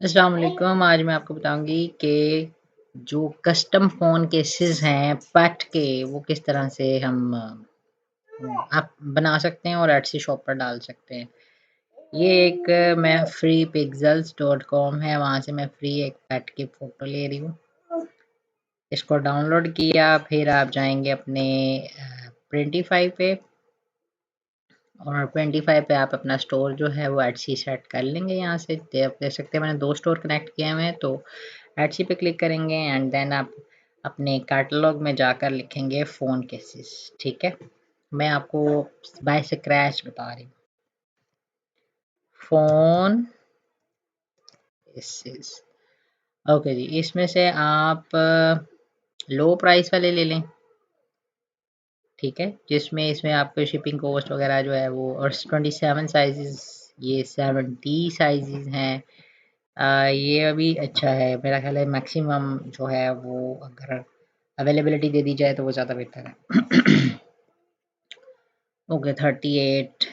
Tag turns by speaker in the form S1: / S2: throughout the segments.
S1: अस्सलाम वालेकुम। आज मैं आपको बताऊंगी कि जो कस्टम फ़ोन केसेस हैं पैट के वो किस तरह से हम आप बना सकते हैं और एटसी शॉप पर डाल सकते हैं। ये एक मैं फ्री pixels.com है, वहाँ से मैं फ्री एक पैट की फ़ोटो ले रही हूँ। इसको डाउनलोड किया, फिर आप जाएंगे अपने प्रिंटीफाई पे और प्रिंटीफाई पे आप अपना स्टोर जो है वो एटसी सेट कर लेंगे। यहाँ से आप देख सकते हैं मैंने 2 स्टोर कनेक्ट किए हुए हैं, तो एटसी पे क्लिक करेंगे एंड देन आप अपने कैटलॉग में जाकर लिखेंगे फ़ोन केसेस। ठीक है, मैं आपको बाय स्क्रैच बता रही हूँ फ़ोन केसेस। ओके जी, इसमें से आप लो प्राइस वाले ले लें। ठीक है, जिसमें इसमें आपको शिपिंग कॉस्ट वगैरह जो है वो और 27 साइजेस, ये 70 साइजेस हैं। ये अभी अच्छा है, मेरा ख्याल है मैक्सिमम जो है वो अगर अवेलेबिलिटी दे दी जाए तो वो ज़्यादा बेहतर है। ओके 38।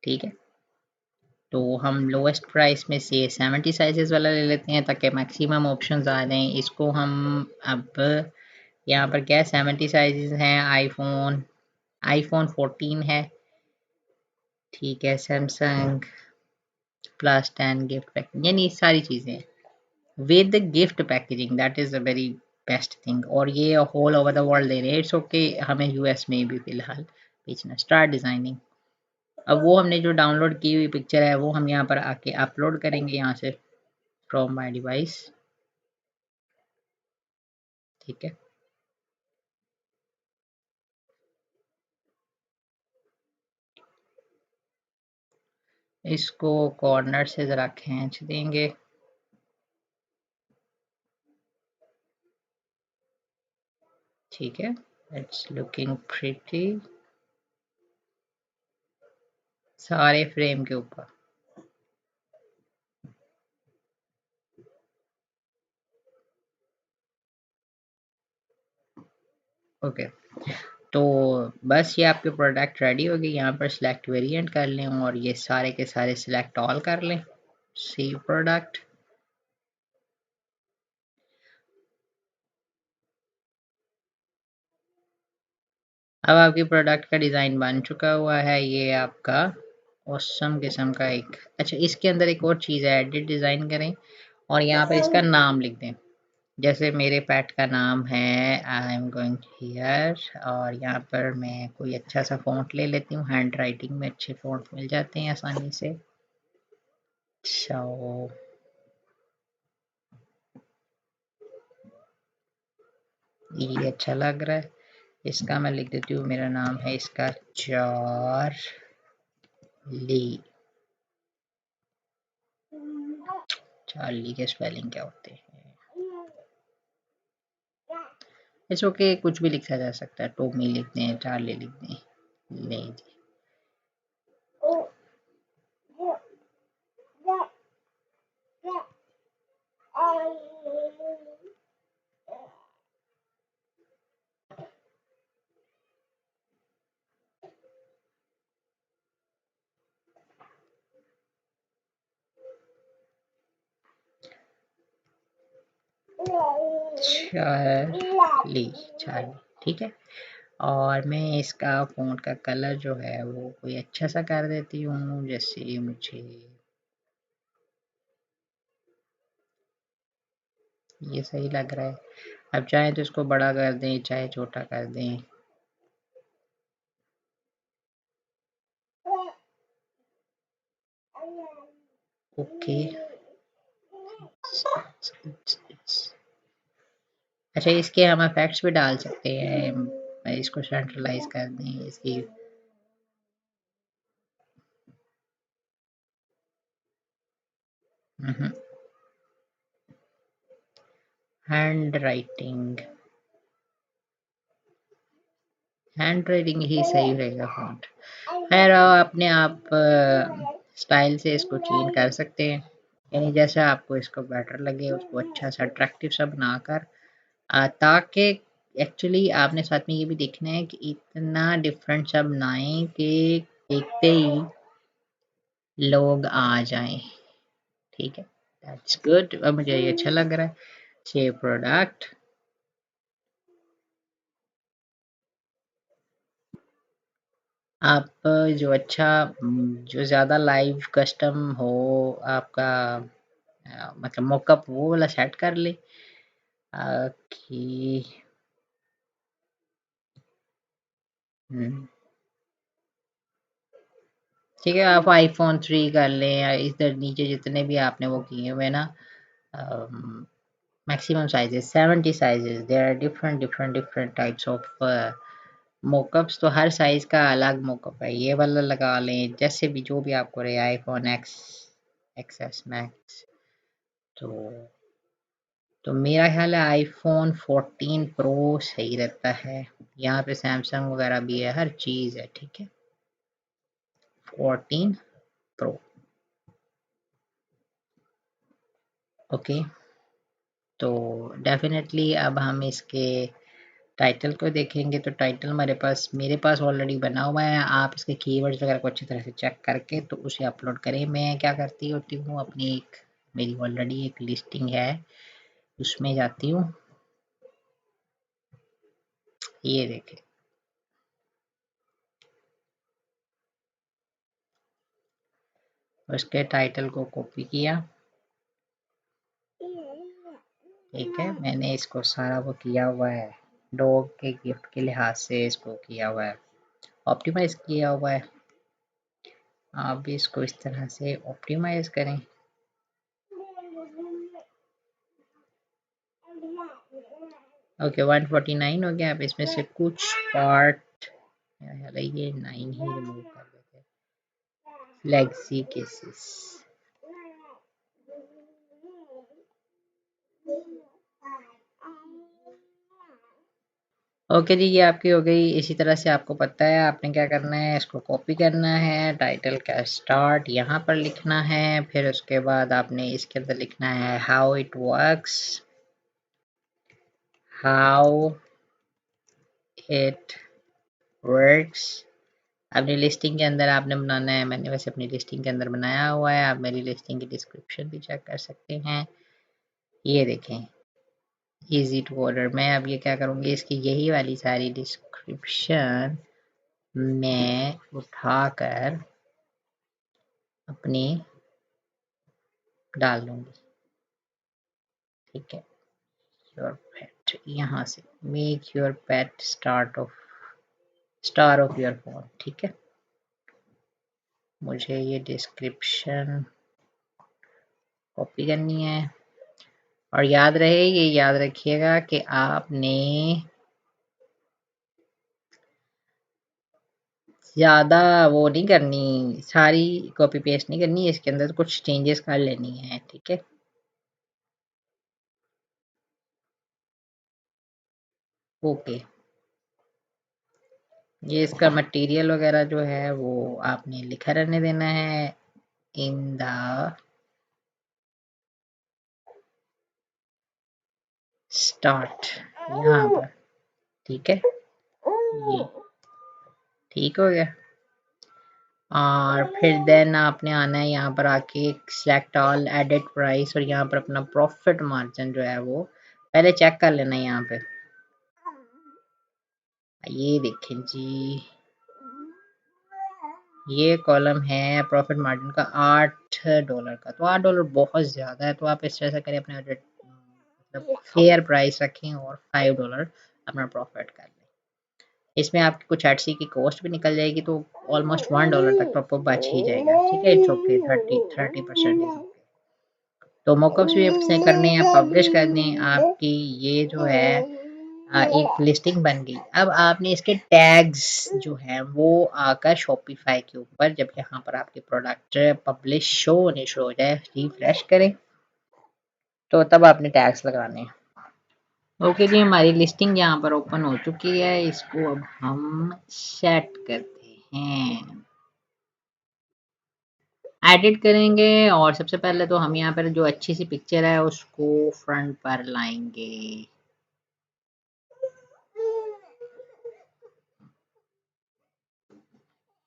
S1: ठीक है, तो हम लोएस्ट प्राइस में से 70 साइजेस वाला ले लेते हैं ताकि मैक्सिमम ऑप्शंस आ जाएं। इसको हम अब यहाँ पर क्या है, 70 साइजेस हैं। आईफोन आईफोन 14 है। ठीक है, सैमसंग प्लस 10 गिफ्ट पैकिंग, यानी सारी चीज़ें with gift packaging, that is a very best thing. और ये होल ओवर द वर्ल्ड दे रहे हैं। इट्स ओके, हमें यूएस में भी फिलहाल बेचना। स्टार्ट डिज़ाइनिंग, अब वो हमने जो डाउनलोड की हुई पिक्चर है वो हम यहाँ पर आके अपलोड करेंगे यहाँ से फ्रॉम माय डिवाइस। ठीक है, इसको कॉर्नर से ज़रा खींच देंगे। ठीक है, इट्स लुकिंग प्रिटी, सारे फ्रेम के ऊपर। ओके, तो बस ये आपके प्रोडक्ट रेडी हो गए। यहाँ पर सिलेक्ट वेरिएंट कर लें और ये सारे के सारे सिलेक्ट ऑल कर लें। Save product. अब आपकी प्रोडक्ट का डिज़ाइन बन चुका हुआ है। ये आपका ऑसम किस्म का एक, अच्छा इसके अंदर एक और चीज़ है, एडिट डिज़ाइन करें और यहाँ पर इसका नाम लिख दें। जैसे मेरे पेट का नाम है आई एम गोइंग हियर, और यहाँ पर मैं कोई अच्छा सा फ़ॉन्ट ले लेती हूँ। हैंड राइटिंग में अच्छे फ़ॉन्ट मिल जाते हैं आसानी से। सो ये अच्छा लग रहा है। इसका मैं लिख देती हूँ, मेरा नाम है इसका चार्ली। चार्ली के स्पेलिंग क्या होते हैं? इट्स ओके, कुछ भी लिखा जा सकता है। टॉमी लिख दें, चार्ली लिख दें, ले जी। Charlie, Charlie. ठीक है, और मैं इसका फ़ॉन्ट का कलर जो है वो कोई अच्छा सा कर देती हूँ, जैसे मुझे ये सही लग रहा है। अब चाहे तो इसको बड़ा कर दें, चाहे छोटा कर दें। ओके, अच्छा इसके हम इफेक्ट्स भी डाल सकते हैं। इसको सेंट्रलाइज कर दें, इसकी हैंड राइटिंग, हैंड राइटिंग ही सही रहेगा फ़ॉन्ट। खैर अपने आप स्टाइल से इसको चेंज कर सकते हैं, यानी जैसा आपको इसको बेटर लगे उसको अच्छा सा अट्रैक्टिव सा बनाकर, ताकि एक्चुअली आपने साथ में ये भी देखना है कि इतना डिफरेंट सा बनाएं कि देखते ही लोग आ जाएं। ठीक है, दैट्स गुड। अब मुझे ये अच्छा लग रहा है। Save product. आप जो अच्छा जो ज़्यादा लाइव कस्टम हो आपका मतलब मॉकअप वो वाला सेट कर ले कि ठीक है। आप आईफोन 3 कर लें या इधर नीचे जितने भी आपने वो किए हुए ना maximum sizes 70 sizes there are different different different types of mockups. तो हर साइज का अलग मोकअप है। ये वाला लगा लें जैसे भी जो भी आपको रहे आईफोन एक्स एक्सएस मैक्स। तो मेरा ख्याल है आईफोन 14 प्रो सही रहता है। यहाँ पे सैमसंग वगैरह भी है हर चीज़ है ठीक है। 14 प्रो ओके। तो डेफिनेटली अब हम इसके टाइटल को देखेंगे। तो टाइटल हमारे पास मेरे पास ऑलरेडी बना हुआ है। आप इसके कीवर्ड्स वगैरह को अच्छी तरह से चेक करके तो उसे अपलोड करें। मैं क्या करती होती हूँ अपनी एक मेरी ऑलरेडी एक लिस्टिंग है उसमें जाती हूँ। ये देखें उसके टाइटल को कॉपी किया ठीक है। मैंने इसको सारा वो किया हुआ है डॉग के गिफ्ट के लिहाज से इसको किया हुआ है ऑप्टिमाइज किया हुआ है। आप भी इसको इस तरह से ऑप्टिमाइज करें। ओके 149 हो गया। अब इसमें से कुछ पार्ट ये 9 ही रिमूव कर देते हैं। फ्लैक्सी केसेस ओके जी ये आपकी हो गई। इसी तरह से आपको पता है आपने क्या करना है इसको कॉपी करना है। टाइटल का स्टार्ट यहाँ पर लिखना है। फिर उसके बाद आपने इसके अंदर लिखना है how it works how it works. अपनी लिस्टिंग के अंदर आपने बनाना है। मैंने वैसे अपनी लिस्टिंग के अंदर बनाया हुआ है। आप मेरी लिस्टिंग की डिस्क्रिप्शन भी चेक कर सकते हैं। ये देखें इजी टू ऑर्डर। मैं अब ये क्या करूँगी इसकी यही वाली सारी डिस्क्रिप्शन मैं उठाकर अपनी डाल दूंगी ठीक है। योर पेट यहाँ से make your pet star of your phone ठीक है। मुझे ये डिस्क्रिप्शन कॉपी करनी है और याद रहे ये याद रखिएगा कि आपने ज़्यादा वो नहीं करनी सारी कॉपी पेस्ट नहीं करनी। इसके अंदर कुछ चेंजेस कर लेनी है ठीक है। ओके ये इसका मटेरियल वगैरह जो है वो आपने लिखा रहने देना है इन द स्टार्ट यहाँ पर ठीक है। ये ठीक हो गया और फिर देन आपने आना है यहाँ पर आके सिलेक्ट ऑल एडिट प्राइस और यहाँ पर अपना प्रॉफिट मार्जिन जो है वो पहले चेक कर लेना है। यहाँ पे ये देखें जी ये कॉलम है प्रॉफिट मार्जिन का $8 का। तो $8 बहुत ज़्यादा है। तो आप इस तरह से करें अपने मतलब फेयर प्राइस रखें और $5 अपना प्रॉफिट कर लें। इसमें आपकी कुछ एडसी की कॉस्ट भी निकल जाएगी तो ऑलमोस्ट $1 तक तो आपको बच ही जाएगा ठीक है। इट्स ओके 30% तो मॉकअप्स भी अपने करने हैं पब्लिश करने आपकी ये जो है एक लिस्टिंग बन गई। अब आपने इसके टैग्स जो हैं वो आकर शॉपिफाई के ऊपर जब यहाँ पर आपके प्रोडक्ट पब्लिश शो होने शुरू हो जाए रिफ्रेश करें तो तब आपने टैग्स लगाने हैं। ओके जी हमारी लिस्टिंग यहाँ पर ओपन हो चुकी है। इसको अब हम सेट करते हैं एडिट करेंगे और सबसे पहले तो हम यहाँ पर जो अच्छी सी पिक्चर है उसको फ्रंट पर लाएंगे।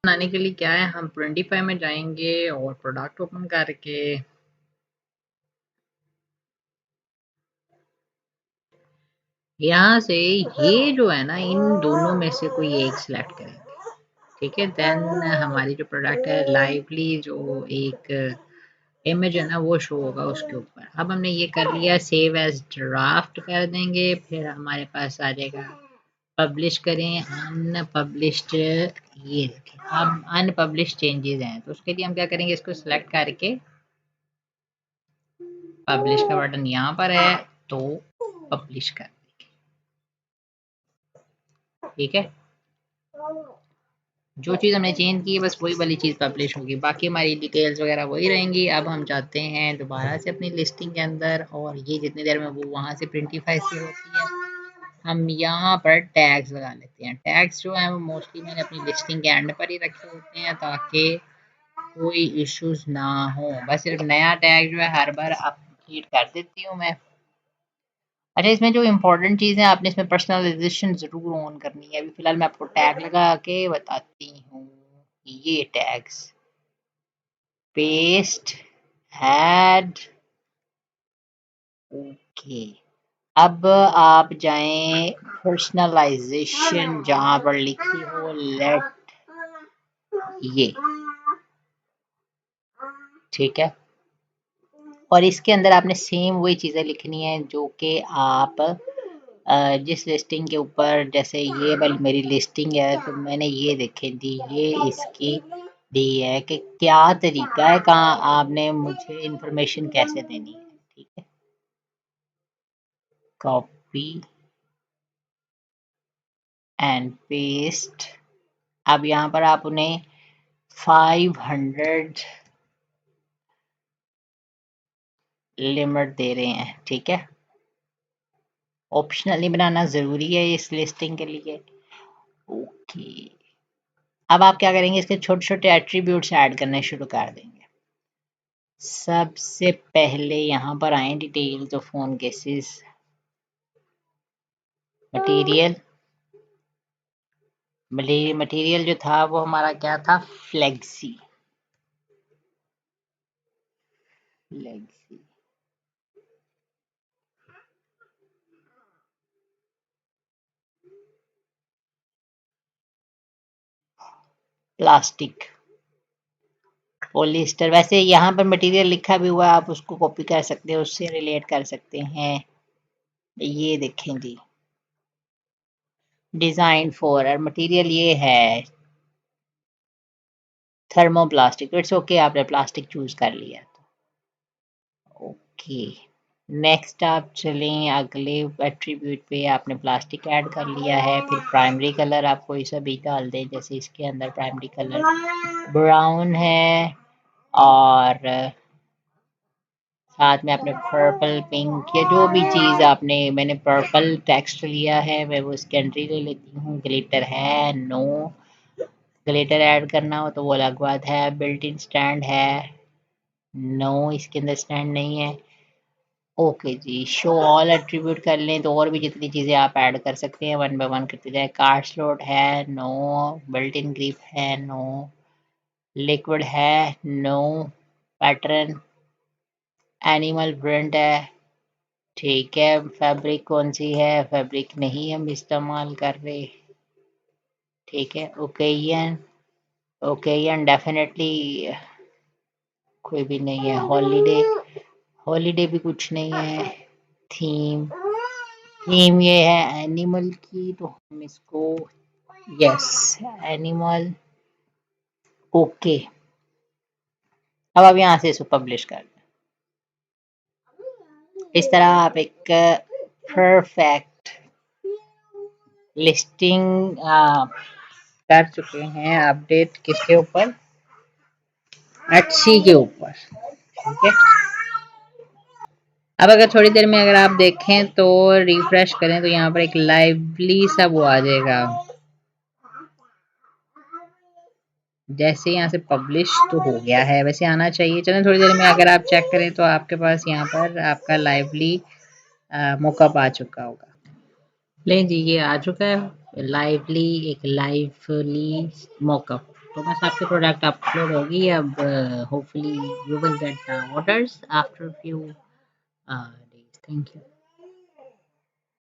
S1: बनाने के लिए क्या है हम 25 में जाएंगे और प्रोडक्ट ओपन करके यहाँ से ये जो है ना, इन दोनों में से कोई एक सिलेक्ट करेंगे, ठीक है। देन हमारी जो प्रोडक्ट है लाइवली जो एक इमेज है ना वो शो होगा उसके ऊपर। अब हमने ये कर लिया, सेव एज ड्राफ्ट कर देंगे, फिर हमारे पास आ जाएगा पब्लिश करें, अनपब्लिश्ड, ये देखें अब अनपब्लिश्ड चेंजेस हैं, तो उसके लिए हम क्या करेंगे, इसको सिलेक्ट करके पब्लिश का बटन यहाँ पर है तो पब्लिश कर, ठीक है। जो चीज़ हमने चेंज की है बस वही वाली चीज़ पब्लिश होगी, बाकी हमारी डिटेल्स वगैरह वही रहेंगी। अब हम जाते हैं दोबारा से अपनी लिस्टिंग के अंदर, और ये जितनी देर में वो वहाँ से प्रिंटिफाई से होती है, हम यहाँ पर टैग्स लगा लेते हैं। टैग्स जो है वो मोस्टली मैंने अपनी लिस्टिंग के एंड पर ही रखे होते हैं ताकि कोई इश्यूज ना हो। बस सिर्फ नया टैग जो है हर बार अपडेट कर देती हूँ मैं। अच्छा, इसमें जो इम्पोर्टेंट चीज़ है आपने इसमें पर्सनलाइजेशन ज़रूर ऑन करनी है। अभी फ़िलहाल मैं आपको टैग लगा के बताती हूँ। ये टैग्स पेस्ट, ऐड, ओके। अब आप जाएं पर्सनलाइजेशन, जहाँ पर लिखी हो लेट, ये ठीक है। और इसके अंदर आपने सेम वही चीज़ें लिखनी है जो कि आप जिस लिस्टिंग के ऊपर, जैसे ये वाली मेरी लिस्टिंग है तो मैंने ये देखें दी, ये इसकी दी है कि क्या तरीका है, कहाँ आपने मुझे इंफॉर्मेशन कैसे देनी है, ठीक है। Copy and paste. अब यहाँ पर आप उन्हें 500 लिमिट दे रहे हैं, ठीक है। ऑप्शनली बनाना ज़रूरी है इस लिस्टिंग के लिए, ओके। अब आप क्या करेंगे, इसके छोटे छोटे एट्रीब्यूट्स ऐड करने शुरू कर देंगे। सबसे पहले यहाँ पर आए details of phone cases, material. Material जो था वो हमारा क्या था, फ्लेक्सी, फ्लेक्सी। Plastic, polyester. वैसे यहाँ पर मटेरियल लिखा भी हुआ है, आप उसको कॉपी कर सकते हैं, उससे रिलेट कर सकते हैं। ये देखें जी, डिजाइन फॉर, और मटेरियल ये है थर्मोप्लास्टिक। इट्स ओके, आपने प्लास्टिक चूज कर लिया, ओके। नेक्स्ट आप चलें अगले एट्रीब्यूट पे, आपने प्लास्टिक ऐड कर लिया है। फिर प्राइमरी कलर आप कोई सा भी डाल दें, जैसे इसके अंदर प्राइमरी कलर ब्राउन है, और साथ में आपने पर्पल, पिंक, या जो भी चीज़ आपने, मैंने पर्पल टेक्स्ट लिया है, मैं वो सेकेंडरी ले लेती हूँ। ग्लिटर है, नो। ग्लिटर ऐड करना हो तो वो अलग बात है। बिल्ट इन स्टैंड है, नो, इसके अंदर स्टैंड नहीं है, ओके जी। शो ऑल एट्रीब्यूट कर लें तो और भी जितनी चीज़ें आप ऐड कर सकते हैं वन बाय वन करते जाए। कार्ड स्लॉट है, नो। बिल्ट इन ग्रिप है, नो। लिक्विड है, नो। पैटर्न एनिमल प्रिंट है, ठीक है। फैब्रिक कौन सी है, फैब्रिक नहीं हम इस्तेमाल कर रहे, ठीक है। ओकेजन, ओकेजन डेफिनेटली कोई भी नहीं है। हॉलीडे, हॉलीडे भी कुछ नहीं है। थीम, थीम ये है एनिमल की, तो हम इसको, यस, एनिमल, ओके। अब आप यहाँ से इसको पब्लिश कर दें। इस तरह आप एक परफेक्ट लिस्टिंग कर चुके हैं, अपडेट किसके ऊपर, अच्छी के ऊपर, ठीक है। अब अगर थोड़ी देर में अगर आप देखें तो रिफ्रेश करें तो यहाँ पर एक लाइवली सा वो आ जाएगा, जैसे यहाँ से पब्लिश तो हो गया है, वैसे आना चाहिए। चलें थोड़ी देर में अगर आप चेक करें तो आपके पास यहाँ पर आपका लाइवली मॉकअप आ चुका होगा। लें जी, ये आ चुका है लाइवली, एक लाइवली मॉकअप। तो बस आपके प्रोडक्ट अपलोड होगी। अब hopefully you will get the orders after few days. Thank you.